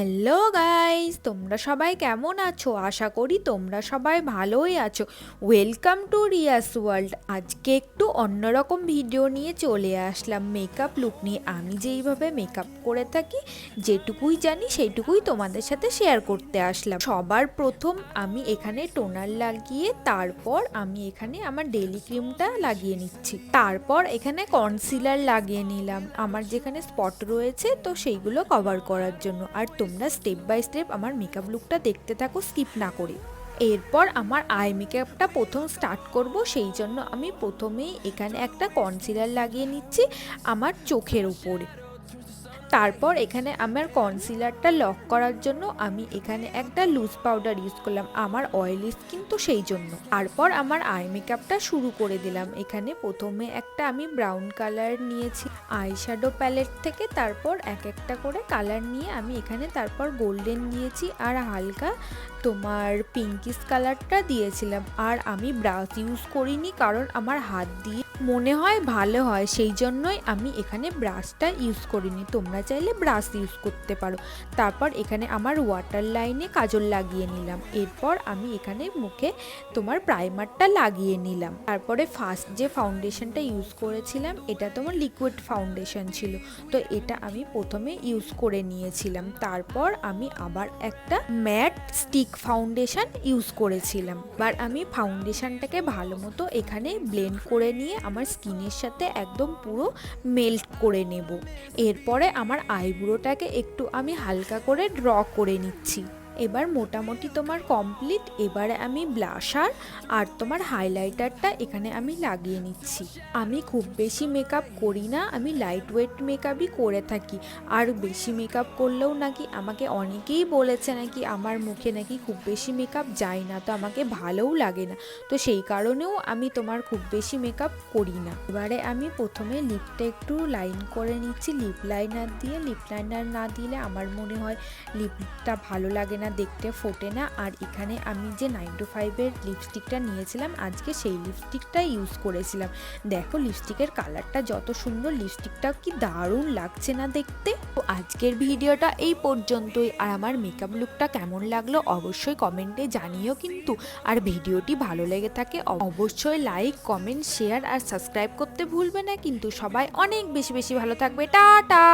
Hello guys, তোমরা সবাই কেমন আছো? আশা করি তোমরা সবাই ভালোই আছো। Welcome to Riya's world. আজকে একটু অন্যরকম ভিডিও নিয়ে চলে আসলাম মেকআপ লুক নিয়ে। আমি যেইভাবে মেকআপ করে থাকি, যেটুকুই জানি সেইটুকুই তোমাদের সাথে শেয়ার করতে আসলাম। সবার প্রথম আমি এখানে টোনার লাগিয়ে তারপর আমি এখানে আমার ডেইলি ক্রিমটা লাগিয়ে নিচ্ছি। তারপর এখানে কনসিলার লাগিয়ে নিলাম আমার যেখানে স্পট রয়েছে, তো সেইগুলো কভার করার জন্য। আর তোমরা স্টেপ বাই স্টেপ আমার মেকআপ লুকটা দেখতে থাকো স্কিপ না করে। এরপর আমার আই মেকআপটা প্রথম স্টার্ট করব, সেই জন্য আমি প্রথমেই এখানে একটা কনসিলার লাগিয়ে নিচ্ছি আমার চোখের উপরে। তারপর এখানে আমার কনসিলারটা লক করার জন্য আমি এখানে একটা লুজ পাউডার ইউজ করলাম, আমার অয়েলি স্কিন তো সেই জন্য। তারপর আমার আই মেকআপটা শুরু করে দিলাম। এখানে প্রথমে একটা আমি ব্রাউন কালার নিয়েছি আই শ্যাডো প্যালেট থেকে, তারপর এক একটা করে কালার নিয়ে আমি এখানে তারপর গোল্ডেন দিয়েছি আর হালকা তোমার পিঙ্কিশ কালারটা দিয়েছিলাম। আর আমি ব্রাশ ইউজ করিনি, কারণ আমার হাত দিয়ে মনে হয় ভালো হয়, সেই জন্যই আমি এখানে ব্রাশটা ইউজ করিনি। তোমরা চাইলে ব্রাশ ইউজ করতে পারো। তারপর এখানে আমার ওয়াটার লাইনে কাজল লাগিয়ে নিলাম। এরপর আমি এখানে মুখে তোমার প্রাইমারটা লাগিয়ে নিলাম। তারপরে ফার্স্ট যে ফাউন্ডেশনটা ইউজ করেছিলাম, এটা তোমার লিকুইড ফাউন্ডেশন ছিল, তো এটা আমি প্রথমে ইউজ করে নিয়েছিলাম। তারপর আমি আবার একটা ম্যাট স্টিক ফাউন্ডেশন ইউজ করেছিলাম। এবার আমি ফাউন্ডেশনটাকে ভালো মতো এখানে ব্লেন্ড করে নিয়ে আমার স্কিনের সাথে একদম পুরো মেল্ট করে নেব। এরপরে আমার আইব্রোটাকে একটু আমি হালকা করে ড্র করে নিচ্ছি। এবার মোটামুটি তোমার কমপ্লিট। এবারে আমি ব্লাশার আর তোমার হাইলাইটারটা এখানে আমি লাগিয়ে নিচ্ছি। আমি খুব বেশি মেকআপ করি না, আমি লাইট ওয়েট মেকআপই করে থাকি। আর বেশি মেকআপ করলেও নাকি আমাকে অনেকেই বলেছে নাকি আমার মুখে নাকি খুব বেশি মেকআপ যায় না, তো আমাকে ভালোও লাগে না, তো সেই কারণেও আমি তোমার খুব বেশি মেকআপ করি না। এবারে আমি প্রথমে লিপটা একটু লাইন করে নিচ্ছি লিপ লাইনার দিয়ে। লিপ লাইনার না দিলে আমার মনে হয় লিপটা ভালো লাগে না, দেখতে ফোটে না। আর এখানে আমি যে 9to5-এর লিপস্টিকটা নিয়েছিলাম আজকে, সেই লিপস্টিকটা ইউজ করেছিলাম। দেখো লিপস্টিকের কালারটা যত সুন্দর, লিপস্টিকটা কি দারুণ লাগছে না দেখতে। তো আজকের ভিডিওটা এই পর্যন্তই। আর আমার মেকআপ লুকটা কেমন লাগলো অবশ্যই কমেন্টে জানিও কিন্তু। আর ভিডিওটি ভালো লেগে থাকে অবশ্যই লাইক, কমেন্ট, শেয়ার আর সাবস্ক্রাইব করতে ভুলবে না কিন্তু। সবাই অনেক বেশি বেশি ভালো থাকবে। টাটা।